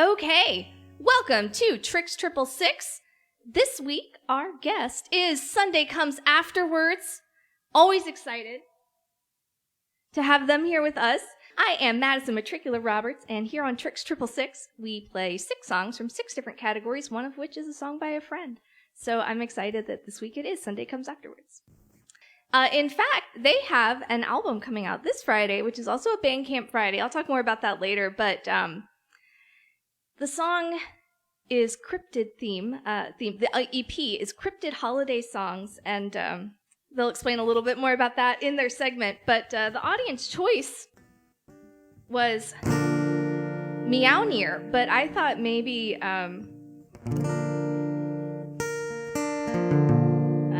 Okay, welcome to Tricks 666. This week, our guest is Sunday Comes Afterwards. Always excited to have them here with us. I am Madison Matricula Roberts, and here on Tricks 666, we play 6 songs from 6 different categories, one of which is a song by a friend. So I'm excited that this week it is Sunday Comes Afterwards. In fact, they have an album coming out this Friday, which is also a Bandcamp Friday. I'll talk more about that later, but the song is Cryptid theme. The EP is Cryptid Holiday Songs, and they'll explain a little bit more about that in their segment. But the audience choice was Meowneer, but I thought maybe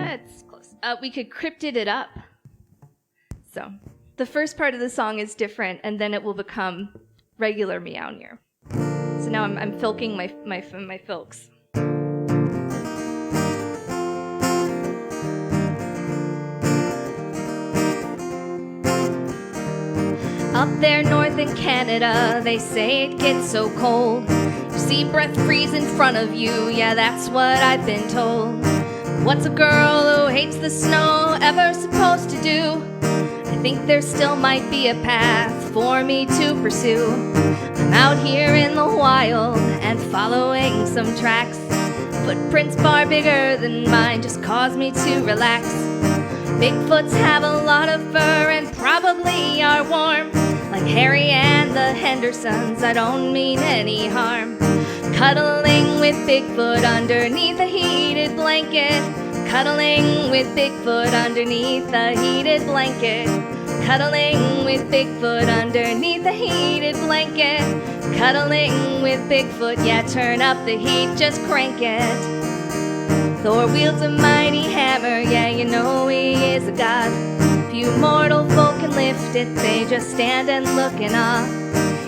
it's close. We could Cryptid it up. So the first part of the song is different, and then it will become regular Meowneer. So now I'm filking my filks. Up there north in Canada, they say it gets so cold. You see breath freeze in front of you, yeah, that's what I've been told. What's a girl who hates the snow ever supposed to do? I think there still might be a path for me to pursue. I'm out here in the wild and following some tracks. Footprints far bigger than mine just cause me to relax. Bigfoots have a lot of fur and probably are warm. Like Harry and the Hendersons, I don't mean any harm. Cuddling with Bigfoot underneath a heated blanket. Cuddling with Bigfoot underneath a heated blanket. Cuddling with Bigfoot underneath a heated blanket. Cuddling with Bigfoot, yeah, turn up the heat, just crank it. Thor wields a mighty hammer, yeah, you know he is a god. Few mortal folk can lift it, they just stand and look in awe.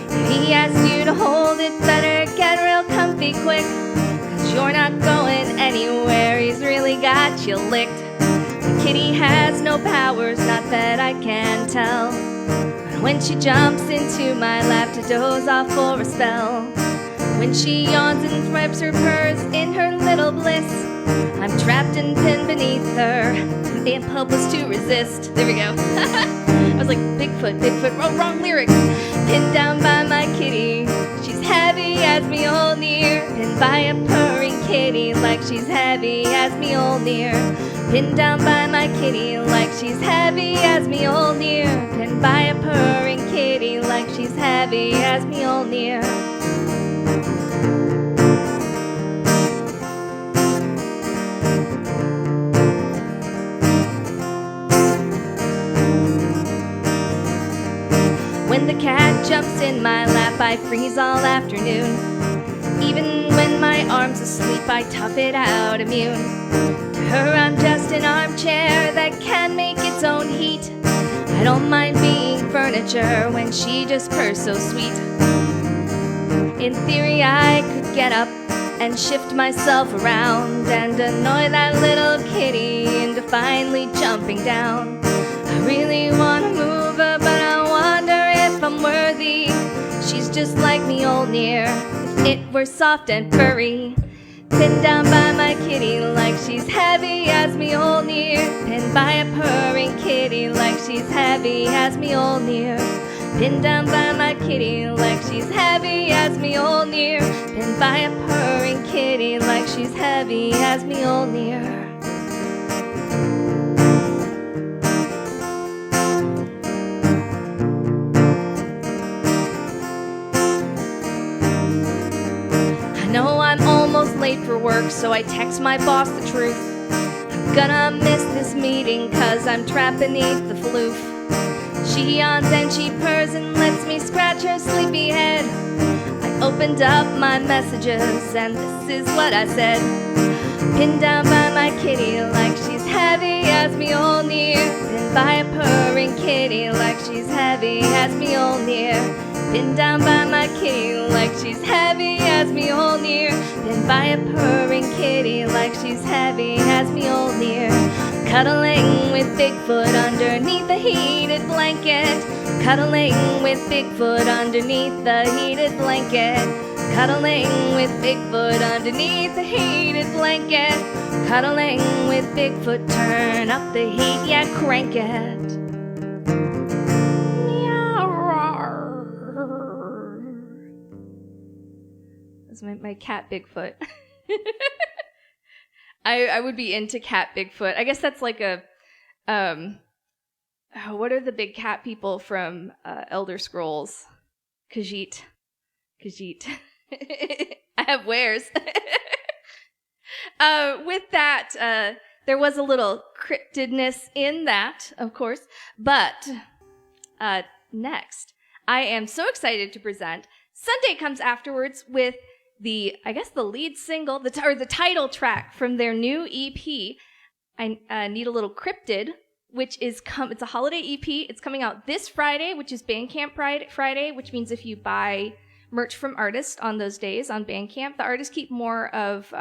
If he asks you to hold it, better get real comfy quick, 'cause you're not going anywhere, he's really got you licked. The kitty has no powers, not that I can tell, but when she jumps into my lap to doze off for a spell, when she yawns and wraps her purrs in her little bliss, I'm trapped and pinned beneath her, and helpless to resist. There we go. I was like, Bigfoot, wrong lyrics. Pinned down by my kitty, she's heavy as Mjolnir. Pinned by a purring kitty, like she's heavy as Mjolnir. Pinned down by my kitty, like she's heavy as Mjolnir. Pinned by a purring kitty, like she's heavy as Mjolnir. When the cat jumps in my lap, I freeze all afternoon. Even when my arm's asleep, I tough it out immune. To her, I'm just an armchair that can make its own heat. I don't mind being furniture when she just purrs so sweet. In theory, I could get up and shift myself around and annoy that little kitty into finally jumping down. I really want to move her, but I wonder if I'm worthy. She's just like Mjolnir, if it were soft and furry. Pinned down by my kitty like she's heavy as Mjolnir. Pinned by a purring kitty like she's heavy as Mjolnir. Pinned down by my kitty like she's heavy as Mjolnir. Pinned by a purring kitty like she's heavy as Mjolnir. Almost late for work, so I text my boss the truth. I'm gonna miss this meeting 'cause I'm trapped beneath the floof. She yawns and she purrs and lets me scratch her sleepy head. I opened up my messages and this is what I said. Pinned down by my kitty like she's heavy as Mjolnir. Pinned by a purring kitty like she's heavy as Mjolnir. Pinned down by my kitty like she's heavy as Mjolnir. Pinned by a purring kitty like she's heavy as Mjolnir. Cuddling with Bigfoot underneath the heated blanket. Cuddling with Bigfoot underneath the heated blanket. Cuddling with Bigfoot underneath the heated blanket. Cuddling with Bigfoot, turn up the heat, yeah, crank it. That's my cat Bigfoot. I would be into cat Bigfoot. I guess that's like a what are the big cat people from Elder Scrolls? Khajiit. I have wares. With that, there was a little cryptidness in that, of course. But next, I am so excited to present Sunday Comes Afterwards with the lead single, the title track from their new EP. I Need a Little Cryptid, which is it's a holiday EP. It's coming out this Friday, which is Bandcamp Friday, which means if you buy merch from artists on those days on Bandcamp, the artists keep more of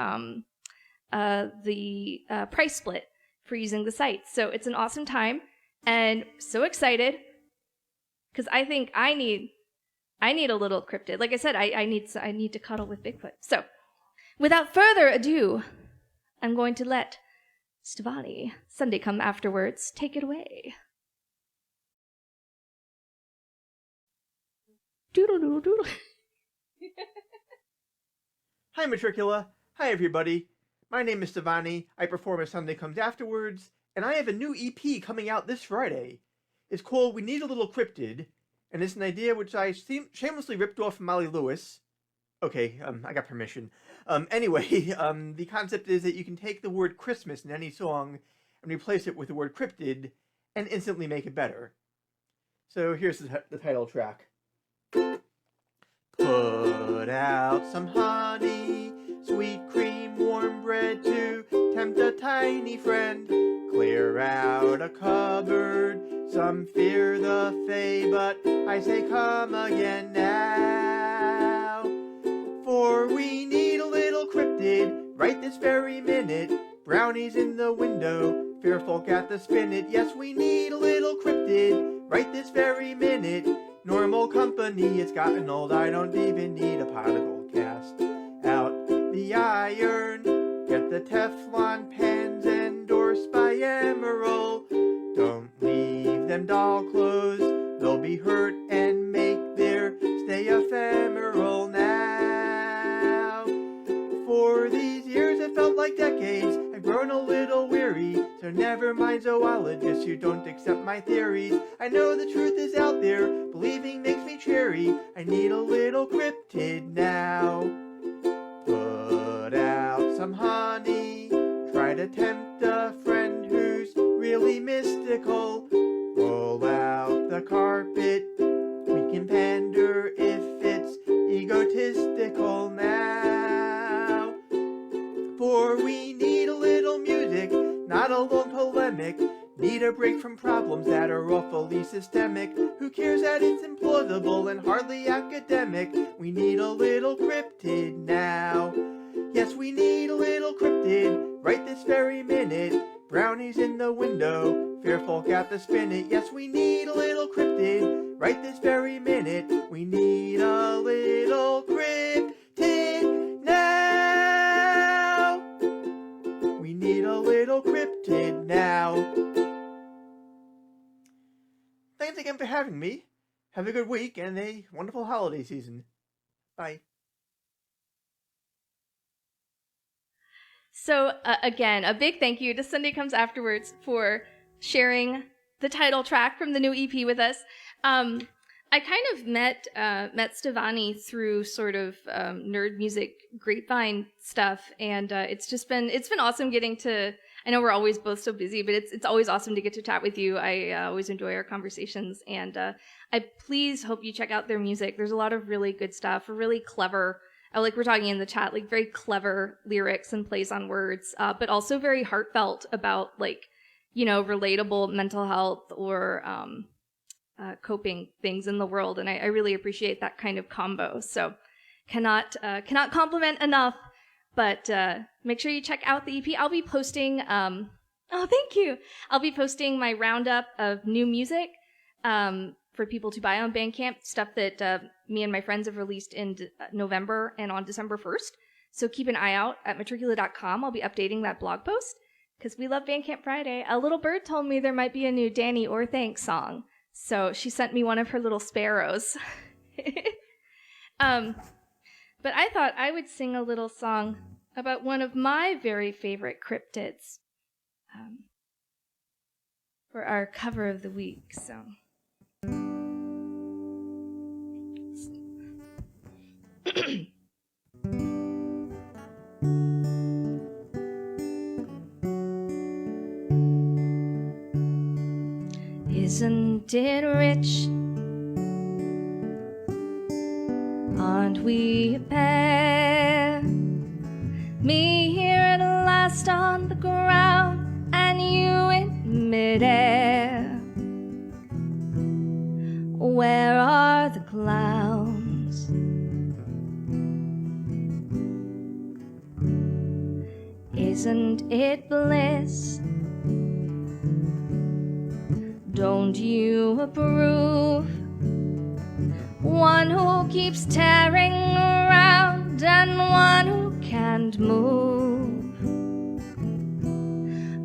the price split for using the site. So it's an awesome time, and so excited because I think I need a little cryptid. Like I said, I need to cuddle with Bigfoot. So without further ado, I'm going to let Stevonnie, Sunday Come Afterwards, take it away. Doodle doodle doodle. Hi, Matricula. Hi, everybody. My name is Stevonnie. I perform at Sunday Comes Afterwards, and I have a new EP coming out this Friday. It's called We Need a Little Cryptid, and it's an idea which I shamelessly ripped off from Molly Lewis. Okay, I got permission. Anyway, the concept is that you can take the word Christmas in any song and replace it with the word cryptid and instantly make it better. So here's the title track. Put out some honey, sweet cream, warm bread to tempt a tiny friend. Clear out a cupboard, some fear the Fae, but I say come again now. For we need a little cryptid right this very minute. Brownies in the window, fair folk at the spinet. Yes, we need a little cryptid right this very minute. Normal company, it's gotten old, I don't even need a particle cast. Out the iron, get the Teflon pans endorsed by Emerald. Don't leave them doll clothes, they'll be hurt and make their stay ephemeral now. For these years it felt like decades, I've grown a little weary, so never mind zoologists who don't accept my theories. I know the truth is out there, believing makes me cheery. I need a little cryptid now. Put out some honey, try to tempt a friend who's really mystical. Roll out the carpet, we can pander if it's egotistical now. For we need a little music, not a long polemic. Need a break from problems that are awfully systemic. Who cares that it's implausible and hardly academic? We need a little cryptid now. Yes, we need a little cryptid right this very minute. Brownies in the window, fair folk at the spinet. Yes, we need a little cryptid right this very minute. We need a little cryptid now. We need a little cryptid now. Thanks again for having me. Have a good week and a wonderful holiday season. Bye. So again, a big thank you to Sunday Comes Afterwards for sharing the title track from the new EP with us. I kind of met Stevonnie through sort of nerd music grapevine stuff, and it's been awesome getting to. I know we're always both so busy, but it's always awesome to get to chat with you. I always enjoy our conversations, and I please hope you check out their music. There's a lot of really good stuff, really clever. Like we're talking in the chat, like very clever lyrics and plays on words, but also very heartfelt about relatable mental health or coping things in the world, and I really appreciate that kind of combo. So cannot compliment enough. But make sure you check out the EP. I'll be posting, thank you. I'll be posting my roundup of new music for people to buy on Bandcamp, stuff that me and my friends have released in November and on December 1st. So keep an eye out at matricula.com. I'll be updating that blog post because we love Bandcamp Friday. A little bird told me there might be a new Danny or Thanks song. So she sent me one of her little sparrows. But I thought I would sing a little song about one of my very favorite cryptids for our cover of the week. So. Isn't it rich? Aren't we a pair? Me here at last on the ground, and you in midair. Where are the clowns? Isn't it bliss? Don't you approve? One who keeps tearing around and one who can't move.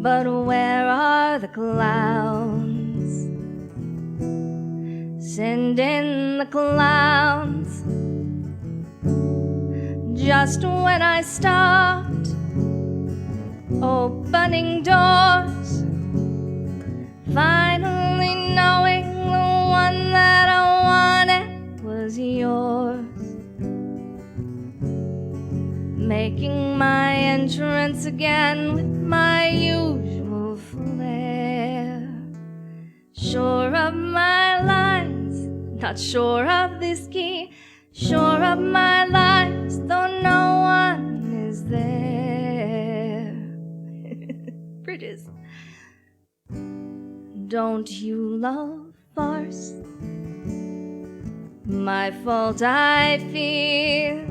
But where are the clowns? Send in the clowns. Just when I stopped opening doors, finally knowing the one that I wanted was yours. Making my entrance again with my usual flair. Sure of my lines, not sure of this key. Sure of my lines, though no one is there. Bridges. Don't you love farce? My fault, I fear.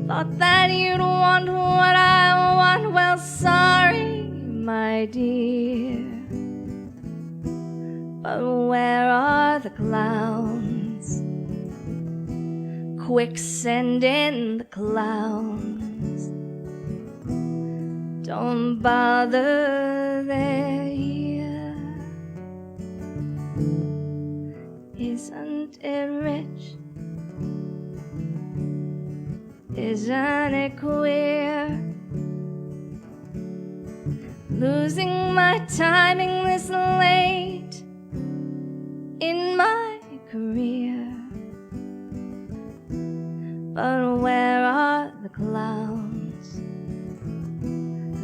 Thought that you'd want what I want. Well, sorry, my dear. But where are the clowns? Quick, send in the clowns. Don't bother, they're here. Isn't it rich? Isn't it queer? Losing my timing this late in my career. But where are the clowns?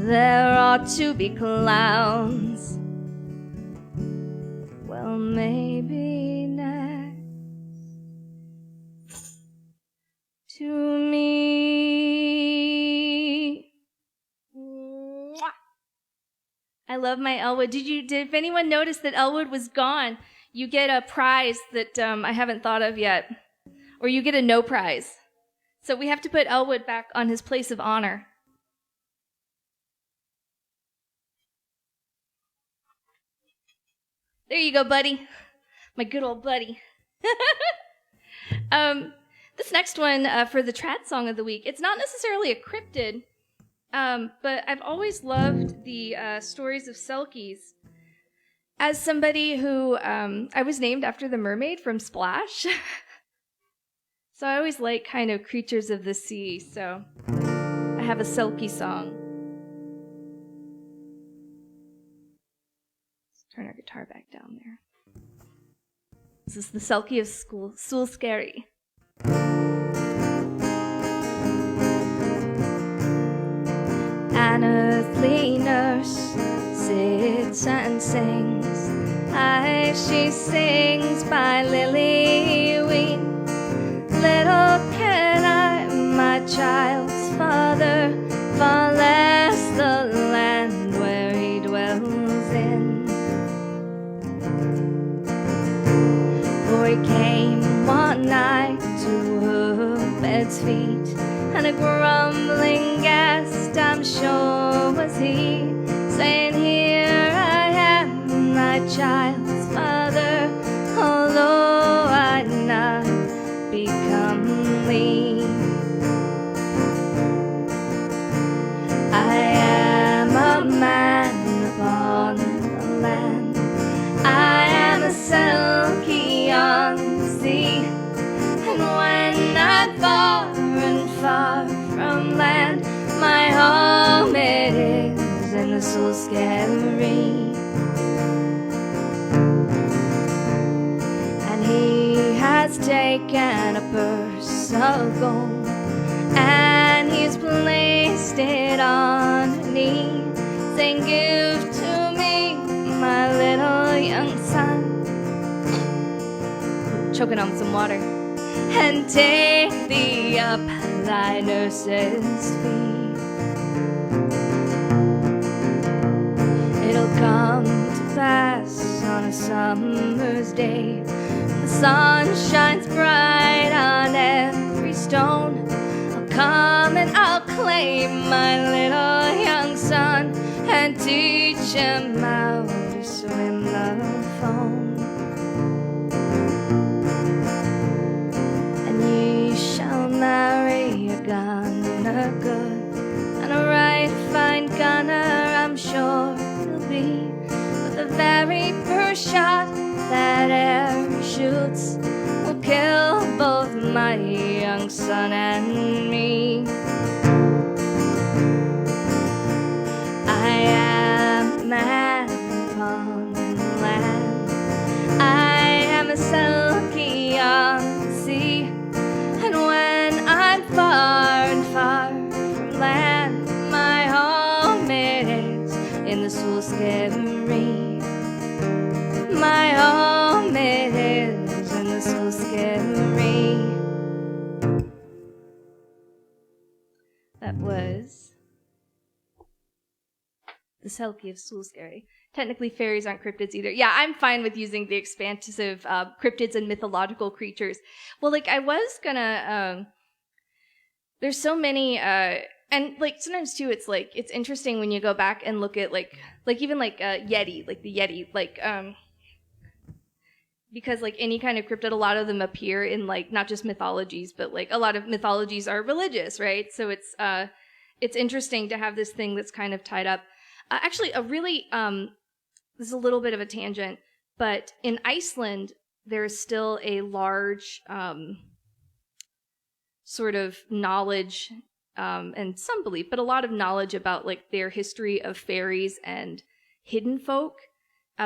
There ought to be clowns. Well, maybe next to me. Mwah. I love my Elwood. Did if anyone notice that Elwood was gone, you get a prize that I haven't thought of yet, or you get a no prize. So we have to put Elwood back on his place of honor. There you go, buddy. My good old buddy. This next one for the trad song of the week, it's not necessarily a cryptid, but I've always loved the stories of Selkies. As somebody who, I was named after the mermaid from Splash. So I always like kind of creatures of the sea, so I have a Selkie song. Let's turn our guitar back down there. This is the Selkie of Soul Scary. An earthly nurse sits and sings. Aye, she sings by Lily Ween. Little can I, my child's father, far less the land where he dwells in. For he came one night to her bed's feet, and a grumbling guest, I'm sure was he, saying, "Here I am, my child's father, oh comely. I am a man upon the land. I am a silky on the sea. And when I'm far and far from land, my home it is in the singer-songwriter. And he has taken a purse of gold, and he's placed it on her knee, saying, "Give to me, my little young son," choking on some water, "and take thee up thy nurse's feet. It'll come to pass on a summer's day, the sun shines bright on every stone. I'll come and I'll claim my little young son and teach him how to swim the foam. And ye shall marry a gunner good, and a right fine gunner I'm sure he'll be, but the very first shot that ever shoots will kill both my young son and me. I am a man upon the land. I am a silky on the sea. And when I'm far and far from land, my home it is in the singer-songwriter. My home it is in the singer-songwriter. That was the Selkie of singer-songwriter. Technically, fairies aren't cryptids either. Yeah, I'm fine with using the expansive cryptids and mythological creatures. Well, like, I was gonna, there's so many, and, like, sometimes, too, it's, like, it's interesting when you go back and look at, like even, like, Yeti, like, the Yeti, like, because, like, any kind of cryptid, a lot of them appear in, like, not just mythologies, but, like, a lot of mythologies are religious, right? So it's interesting to have this thing that's kind of tied up. Actually, a really, this is a little bit of a tangent, but in Iceland, there is still a large sort of knowledge and some belief, but a lot of knowledge about, like, their history of fairies and hidden folk,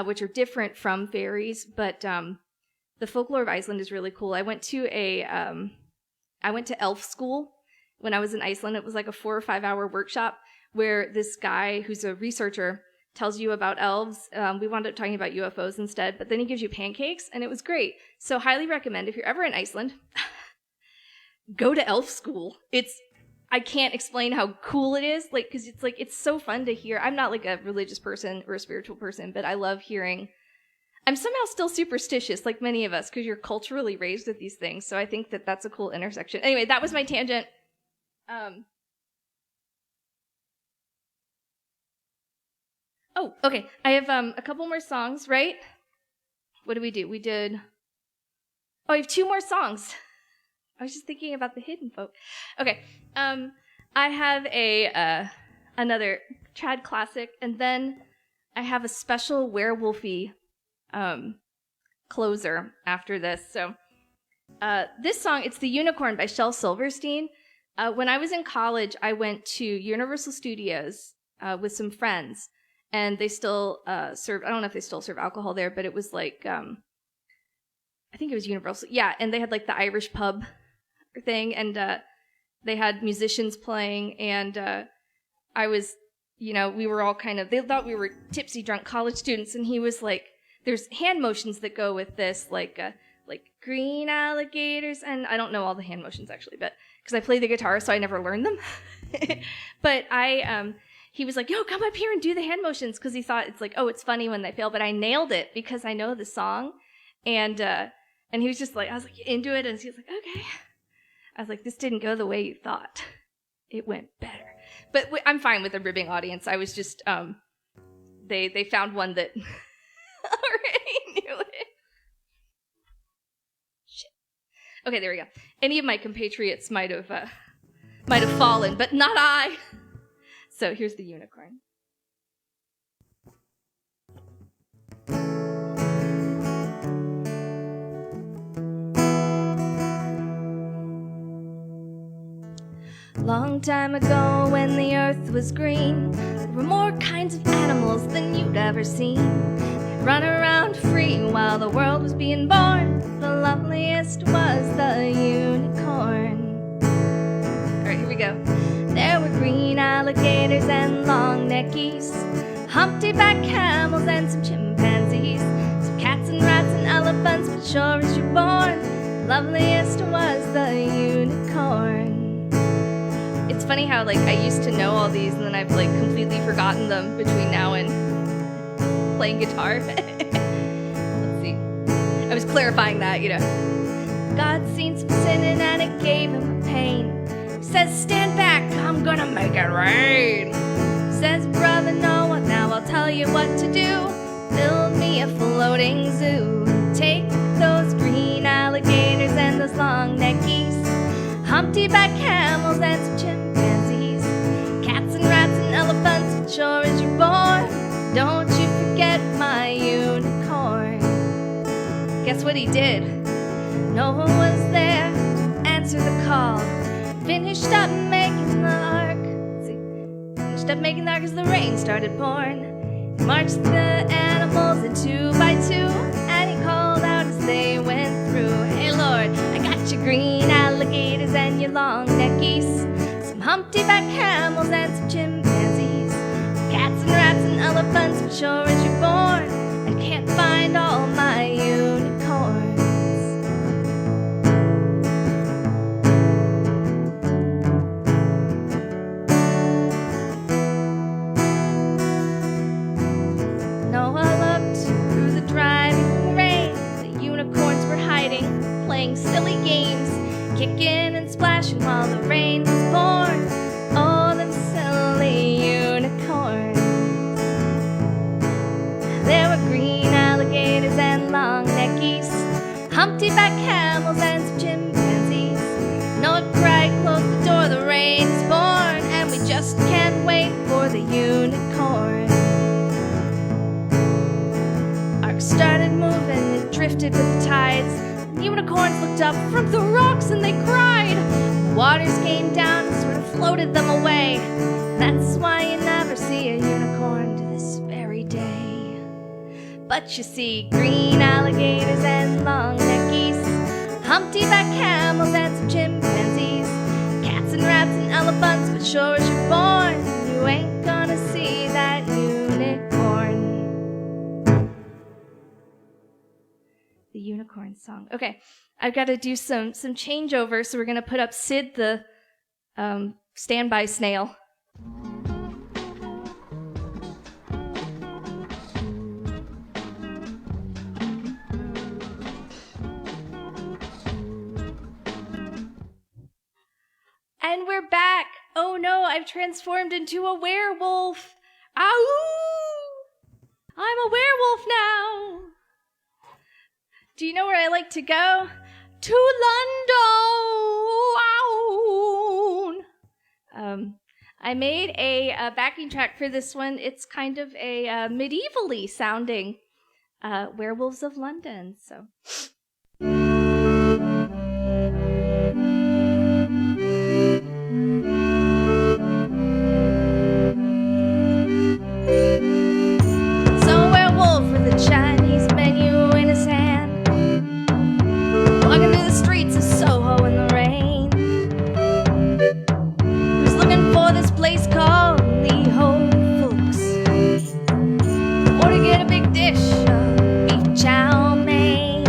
which are different from fairies. But the folklore of Iceland is really cool. I went to elf school when I was in Iceland. It was like a 4 or 5 hour workshop where this guy who's a researcher tells you about elves. We wound up talking about UFOs instead, but then he gives you pancakes, and it was great. So highly recommend, if you're ever in Iceland, go to elf school. I can't explain how cool it is, like, because it's so fun to hear. I'm not like a religious person or a spiritual person, but I love hearing. I'm somehow still superstitious, like many of us, because you're culturally raised with these things. So I think that that's a cool intersection. Anyway, that was my tangent. Oh, okay. I have a couple more songs, right? What did we do? We did. Oh, I have 2 more songs. I was just thinking about the hidden folk. Okay. I have another trad classic, and then I have a special werewolfy closer after this. So this song, it's The Unicorn by Shel Silverstein. When I was in college, I went to Universal Studios with some friends, and they still serve. I don't know if they still serve alcohol there, but it was like I think it was Universal. Yeah, and they had like the Irish pub thing, and they had musicians playing, and I was, we were all they thought we were tipsy drunk college students, and he was like, there's hand motions that go with this, like green alligators, and I don't know all the hand motions actually, but because I play the guitar, so I never learned them. But he was like, yo, come up here and do the hand motions, because he thought it's like, oh, it's funny when they fail, but I nailed it because I know the song, and he was just like, I was like into it, and he was like, okay. I was like, this didn't go the way you thought. It went better. But I'm fine with a ribbing audience. I was just, they found one that already knew it. Shit. Okay, there we go. Any of my compatriots might have fallen, but not I. So here's the unicorn. Long time ago when the earth was green, there were more kinds of animals than you'd ever seen. They'd run around free while the world was being born. The loveliest was the unicorn. Alright, here we go. There were green alligators and long-necked geese, humpty-back camels and some chimpanzees, some cats and rats and elephants, but sure as you're born, the loveliest was the unicorn. It's funny how, like, I used to know all these and then I've, like, completely forgotten them between now and playing guitar. Let's see. I was clarifying that, you know. God seen some sinning and it gave him a pain. He says, stand back, I'm gonna make it rain. Says, brother Noah, now I'll tell you what to do. Build me a floating zoo. Take those green alligators and those long-necked geese, humpty-back camels and some chimpanzees, cats and rats and elephants, but sure as you're born, don't you forget my unicorn. Guess what he did? Noah was there to answer the call. Finished up making the ark. Finished up making the ark as the rain started pouring. He marched the animals in 2 by 2, and he called out as they went through. Hey Lord, I got your green alligators and your long-necked geese, some humpty-back camels and some chimpanzees, cats and rats and elephants, but sure as you're born, I can't find all my unicorns. Noah looked through the driving rain. The unicorns were hiding, playing silly games, kicking and splashing while the rain was pouring. Oh, them silly unicorns. There were green alligators and long-necked geese, humpty-back camels and some chimpanzees. Noah cried, close the door, the rain is born, and we just can't wait for the unicorn. Ark started moving, it drifted with the tides. Unicorns looked up from the rocks and they cried. The waters came down and sort of floated them away. That's why you never see a unicorn to this very day. But you see green alligators and long-necked geese, humpty-back camels and some chimpanzees, cats and rats and elephants, but sure as you're born, you ain't gonna see that unicorn. The unicorn song. Okay, I've got to do some changeover, so we're going to put up Sid the standby snail. And we're back. Oh no, I've transformed into a werewolf. Ow! I'm a werewolf now. Do you know where I like to go? To London! I made a backing track for this one. It's kind of a medievally sounding Werewolves of London. So. So werewolf with a Chinese menu in his hand, walking through the streets of Soho in the rain. He was looking for this place called the Home Folks, or to get a big dish of beef chow mein.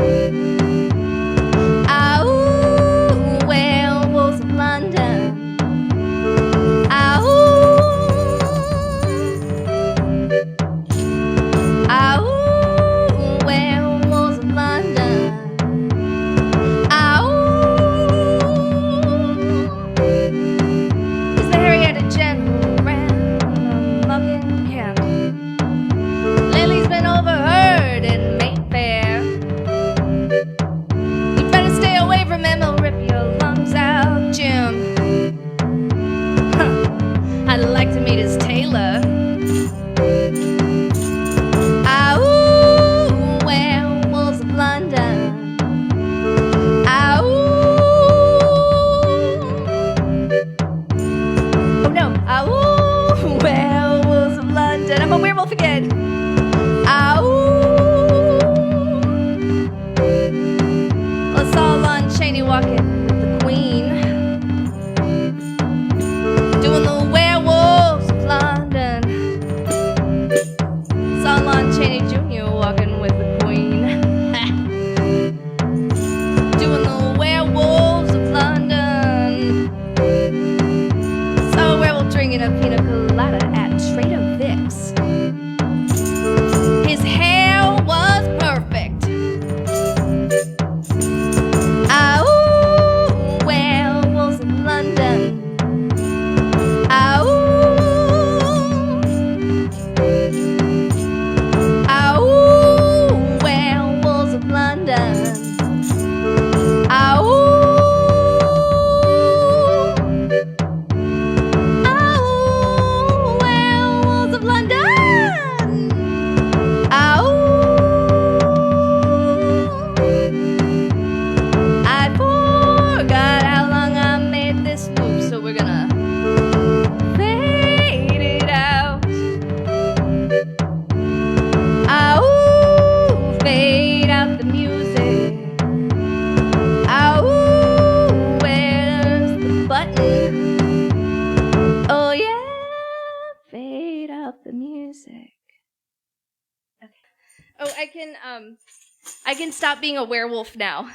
drinking a pina colada at Trader Vic's. His hair was perfect. Oh, werewolves in London. Oh, werewolves of London. Werewolves of London. I forgot how long I made this loop, so we're gonna fade it out. Fade out the music. Where's the button? Oh yeah, fade out the music. Okay. Oh, I can stop being a werewolf now.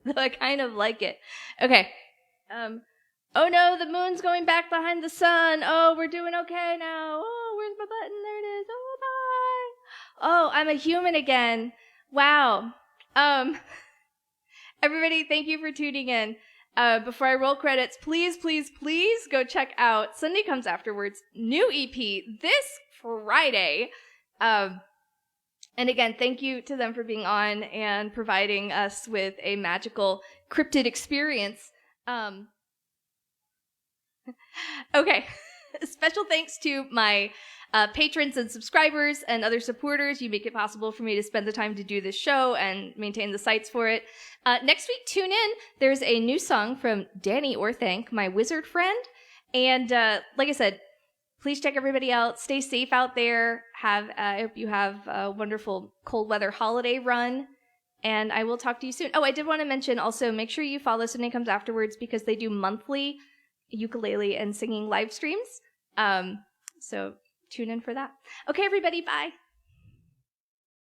Though I kind of like it. Okay. Oh no, the moon's going back behind the sun. Oh, we're doing okay now. Oh, where's my button? There it is. Oh, bye. Oh, I'm a human again. Wow. Everybody, thank you for tuning in. Before I roll credits, please go check out Sunday Comes Afterwards' new EP this Friday. And again, thank you to them for being on and providing us with a magical cryptid experience. Okay. Special thanks to my patrons and subscribers and other supporters. You make it possible for me to spend the time to do this show and maintain the sites for it. Next week, tune in. There's a new song from Danny Orthank, my wizard friend. And like I said, please check everybody out. Stay safe out there. I hope you have a wonderful cold weather holiday run. And I will talk to you soon. Oh, I did want to mention also, make sure you follow Sunday Comes Afterwards because they do monthly ukulele and singing live streams. So tune in for that. Okay, everybody, bye.